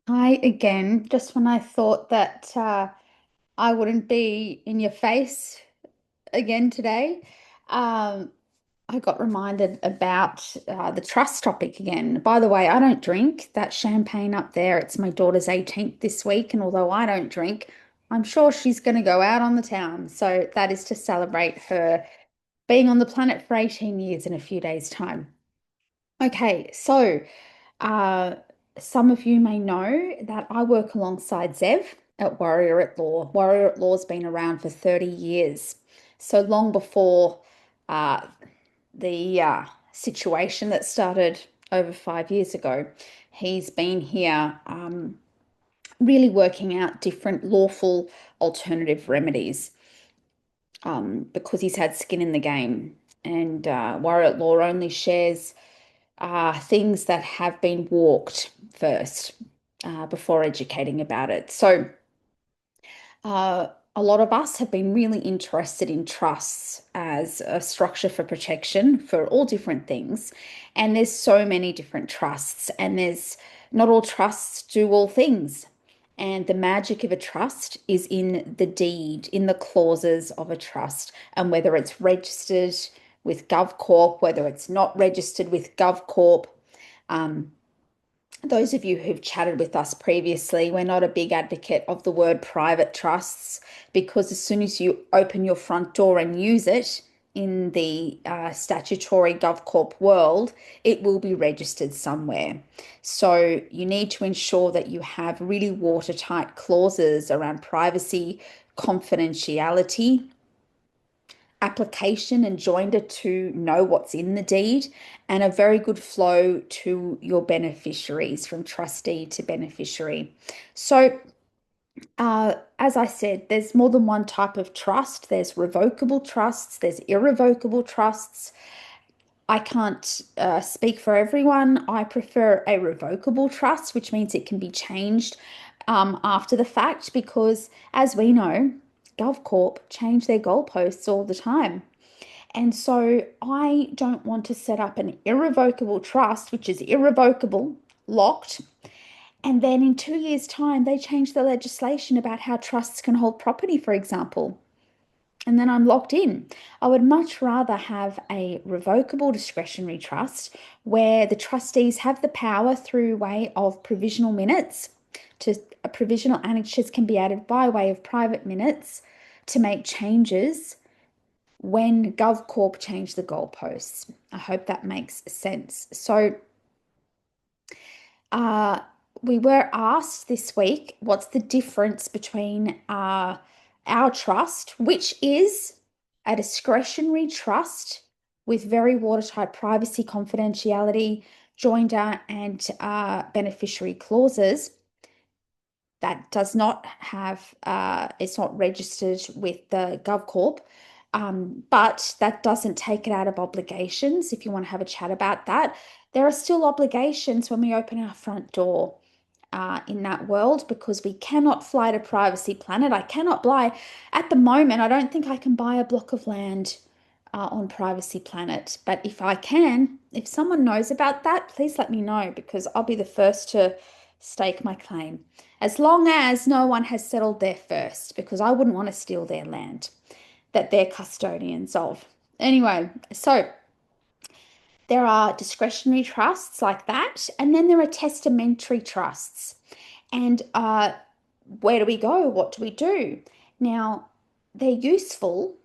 Hi again. Just when I thought that I wouldn't be in your face again today, um, I got reminded about the trust topic again. By the way, I don't drink that champagne up there. It's my daughter's 18th this week, and although I don't drink, I'm sure she's going to go out on the town. So that is to celebrate her being on the planet for 18 years in a few days' time. Okay, so. Uh, some of you may know that I work alongside Zev at Warrior at Law. Warrior at Law's been around for 30 years, so long before uh, the situation that started over 5 years ago. He's been here really working out different lawful alternative remedies because he's had skin in the game. And Warrior at Law only shares things that have been walked first before educating about it. So, a lot of us have been really interested in trusts as a structure for protection for all different things. And there's so many different trusts, and there's not all trusts do all things. And the magic of a trust is in the deed, in the clauses of a trust, and whether it's registered with GovCorp, whether it's not registered with GovCorp. Um, those of you who've chatted with us previously, we're not a big advocate of the word private trusts because as soon as you open your front door and use it in the statutory GovCorp world, it will be registered somewhere. So you need to ensure that you have really watertight clauses around privacy, confidentiality, application and joinder to know what's in the deed, and a very good flow to your beneficiaries from trustee to beneficiary. So, as I said, there's more than one type of trust. There's revocable trusts, there's irrevocable trusts. I can't speak for everyone. I prefer a revocable trust, which means it can be changed after the fact because, as we know, GovCorp change their goalposts all the time. And so I don't want to set up an irrevocable trust, which is irrevocable, locked, and then in 2 years' time, they change the legislation about how trusts can hold property, for example. And then I'm locked in. I would much rather have a revocable discretionary trust where the trustees have the power through way of provisional minutes to provisional annexures can be added by way of private minutes to make changes when GovCorp changed the goalposts. I hope that makes sense. So, uh, we were asked this week what's the difference between our trust, which is a discretionary trust with very watertight privacy, confidentiality, joinder, and beneficiary clauses that does not have, it's not registered with the GovCorp, but that doesn't take it out of obligations. If you want to have a chat about that, there are still obligations when we open our front door in that world because we cannot fly to Privacy Planet. I cannot buy, at the moment, I don't think I can buy a block of land on Privacy Planet. But if I can, if someone knows about that, please let me know because I'll be the first to stake my claim. As long as no one has settled there first, because I wouldn't want to steal their land that they're custodians of. Anyway, so there are discretionary trusts like that, and then there are testamentary trusts. And where do we go? What do we do? Now, they're useful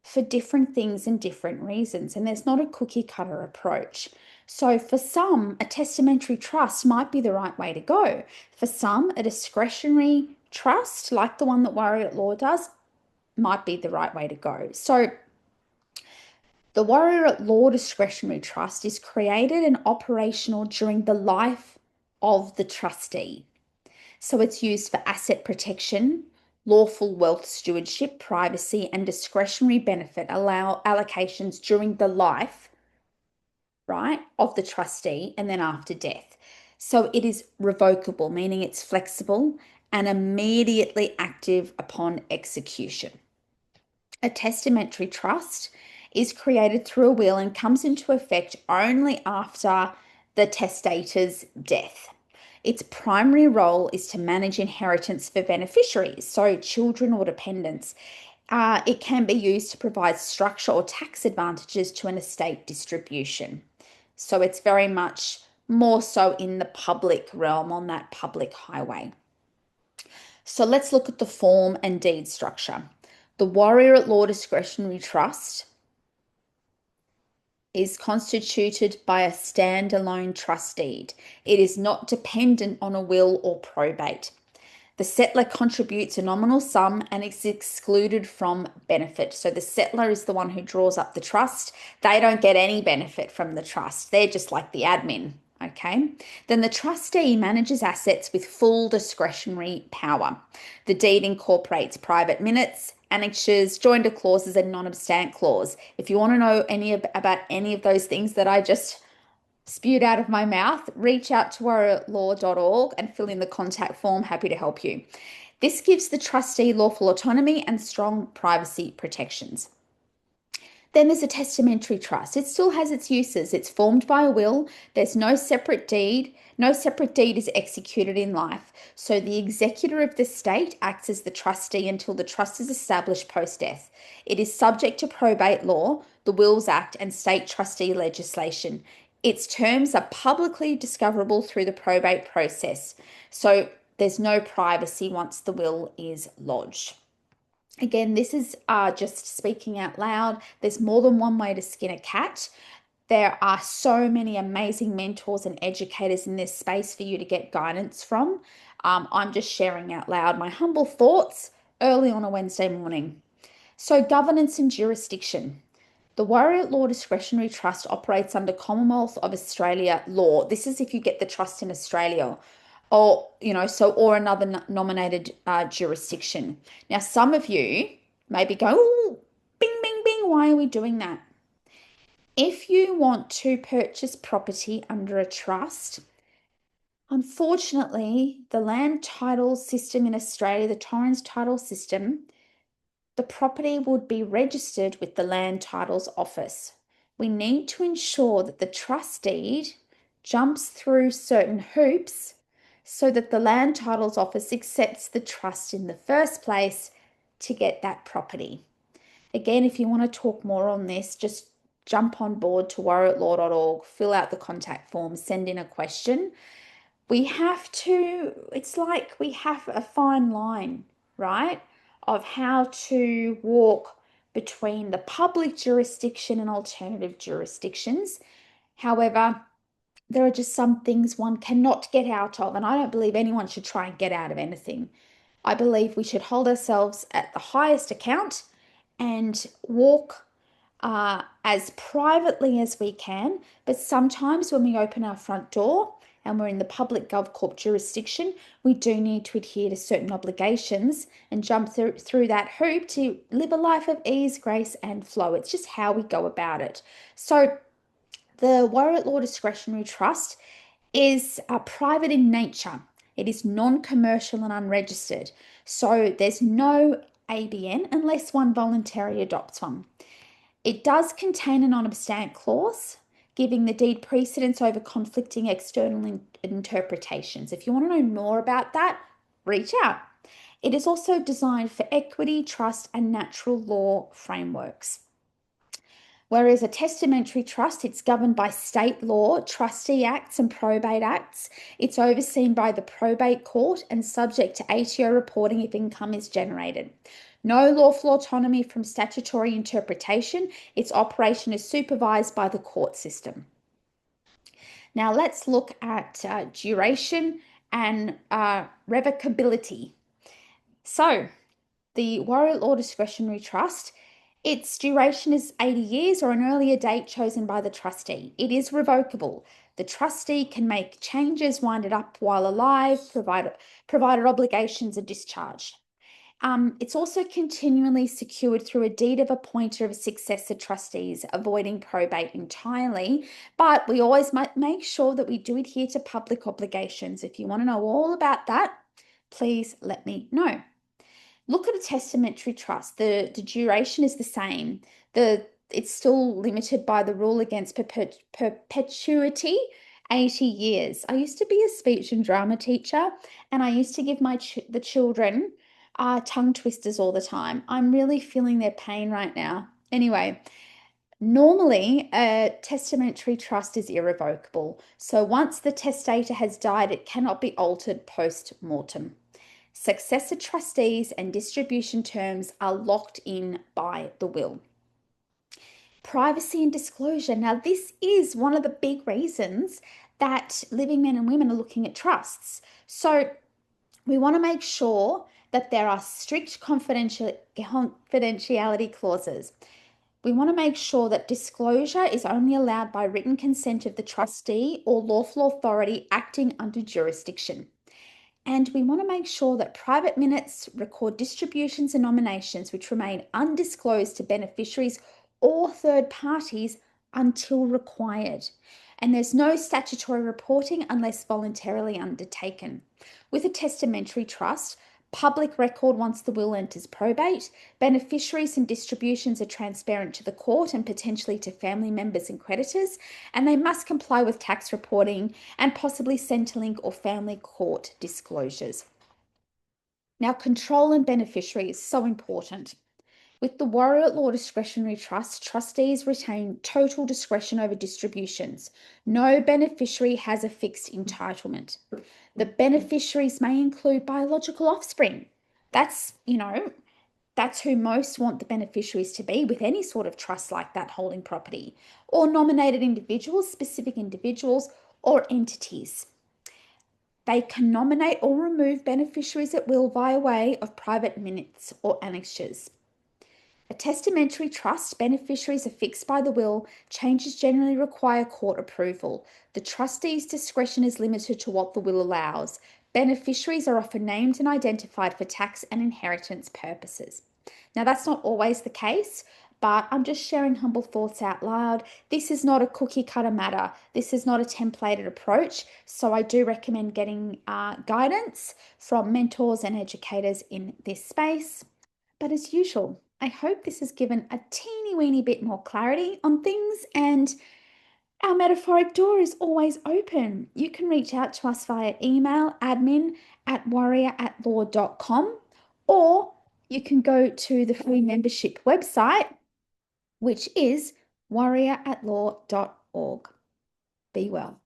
for different things and different reasons, and there's not a cookie cutter approach. So, for some, a testamentary trust might be the right way to go. For some, a discretionary trust, like the one that Warrior at Law does, might be the right way to go. So, the Warrior at Law Discretionary Trust is created and operational during the life of the trustee. So it's used for asset protection, lawful wealth stewardship, privacy, and discretionary benefit allow allocations during the life, right, of the trustee and then after death. So it is revocable, meaning it's flexible and immediately active upon execution. A testamentary trust is created through a will and comes into effect only after the testator's death. Its primary role is to manage inheritance for beneficiaries, so children or dependents. It can be used to provide structure or tax advantages to an estate distribution. So it's very much more so in the public realm on that public highway. So let's look at the form and deed structure. The Warrior at Law Discretionary Trust is constituted by a standalone trust deed. It is not dependent on a will or probate. The settlor contributes a nominal sum and is excluded from benefit. So the settlor is the one who draws up the trust. They don't get any benefit from the trust. They're just like the admin. Okay. Then the trustee manages assets with full discretionary power. The deed incorporates private minutes, annexures, joinder clauses, and non-obstant clause. If you want to know about any of those things that I just spewed out of my mouth, reach out to warriorlaw.org and fill in the contact form. Happy to help you. This gives the trustee lawful autonomy and strong privacy protections. Then there's a testamentary trust. It still has its uses. It's formed by a will. There's no separate deed. No separate deed is executed in life. So the executor of the estate acts as the trustee until the trust is established post-death. It is subject to probate law, the Wills Act, and state trustee legislation. Its terms are publicly discoverable through the probate process. So there's no privacy once the will is lodged. Again, this is just speaking out loud. There's more than one way to skin a cat. There are so many amazing mentors and educators in this space for you to get guidance from. I'm just sharing out loud my humble thoughts early on a Wednesday morning. So governance and jurisdiction. The Warrior at Law Discretionary Trust operates under Commonwealth of Australia law. This is if you get the trust in Australia or, or another nominated jurisdiction. Now, some of you maybe go, oh, bing, bing, bing, why are we doing that? If you want to purchase property under a trust, unfortunately, the land title system in Australia, the Torrens title system, the property would be registered with the Land Titles Office. We need to ensure that the trust deed jumps through certain hoops so that the Land Titles Office accepts the trust in the first place to get that property. Again, if you want to talk more on this, just jump on board to warriorlaw.org, fill out the contact form, send in a question. It's like we have a fine line, right, of how to walk between the public jurisdiction and alternative jurisdictions. However, there are just some things one cannot get out of, and I don't believe anyone should try and get out of anything. I believe we should hold ourselves at the highest account and walk as privately as we can. But sometimes when we open our front door and we're in the public GovCorp jurisdiction, we do need to adhere to certain obligations and jump through that hoop to live a life of ease, grace, and flow. It's just how we go about it. So the Warrior at Law Discretionary Trust is private in nature. It is non-commercial and unregistered. So there's no ABN unless one voluntarily adopts one. It does contain a non-obstant clause, giving the deed precedence over conflicting external interpretations. If you want to know more about that, reach out. It is also designed for equity, trust, and natural law frameworks. Whereas a testamentary trust, it's governed by state law, trustee acts, and probate acts. It's overseen by the probate court and subject to ATO reporting if income is generated. No lawful autonomy from statutory interpretation. Its operation is supervised by the court system. Now let's look at duration and revocability. So the Warrior Law Discretionary Trust, its duration is 80 years or an earlier date chosen by the trustee. It is revocable. The trustee can make changes, wind it up while alive, provided obligations are discharged. It's also continually secured through a deed of appointer of successor trustees, avoiding probate entirely. But we always make sure that we do adhere to public obligations. If you want to know all about that, please let me know. Look at a testamentary trust. The duration is the same. It's still limited by the rule against perpetuity 80 years. I used to be a speech and drama teacher, and I used to give the children tongue twisters all the time. I'm really feeling their pain right now. Anyway, normally a testamentary trust is irrevocable. So once the testator has died, it cannot be altered post-mortem. Successor trustees and distribution terms are locked in by the will. Privacy and disclosure. Now, this is one of the big reasons that living men and women are looking at trusts. So, we want to make sure that there are strict confidentiality clauses. We want to make sure that disclosure is only allowed by written consent of the trustee or lawful authority acting under jurisdiction. And we want to make sure that private minutes record distributions and nominations which remain undisclosed to beneficiaries or third parties until required. And there's no statutory reporting unless voluntarily undertaken. With a testamentary trust, public record once the will enters probate, beneficiaries and distributions are transparent to the court and potentially to family members and creditors, and they must comply with tax reporting and possibly Centrelink or family court disclosures. Now, control and beneficiary is so important. With the WAL Discretionary Trust, trustees retain total discretion over distributions. No beneficiary has a fixed entitlement. The beneficiaries may include biological offspring. That's who most want the beneficiaries to be with any sort of trust like that holding property, or nominated individuals, specific individuals, or entities. They can nominate or remove beneficiaries at will via way of private minutes or annexures. A testamentary trust, beneficiaries are fixed by the will. Changes generally require court approval. The trustee's discretion is limited to what the will allows. Beneficiaries are often named and identified for tax and inheritance purposes. Now, that's not always the case, but I'm just sharing humble thoughts out loud. This is not a cookie cutter matter. This is not a templated approach. So I do recommend getting guidance from mentors and educators in this space. But as usual, I hope this has given a teeny weeny bit more clarity on things, and our metaphoric door is always open. You can reach out to us via email admin@warrioratlaw.com, or you can go to the free membership website, which is warrioratlaw.org. Be well.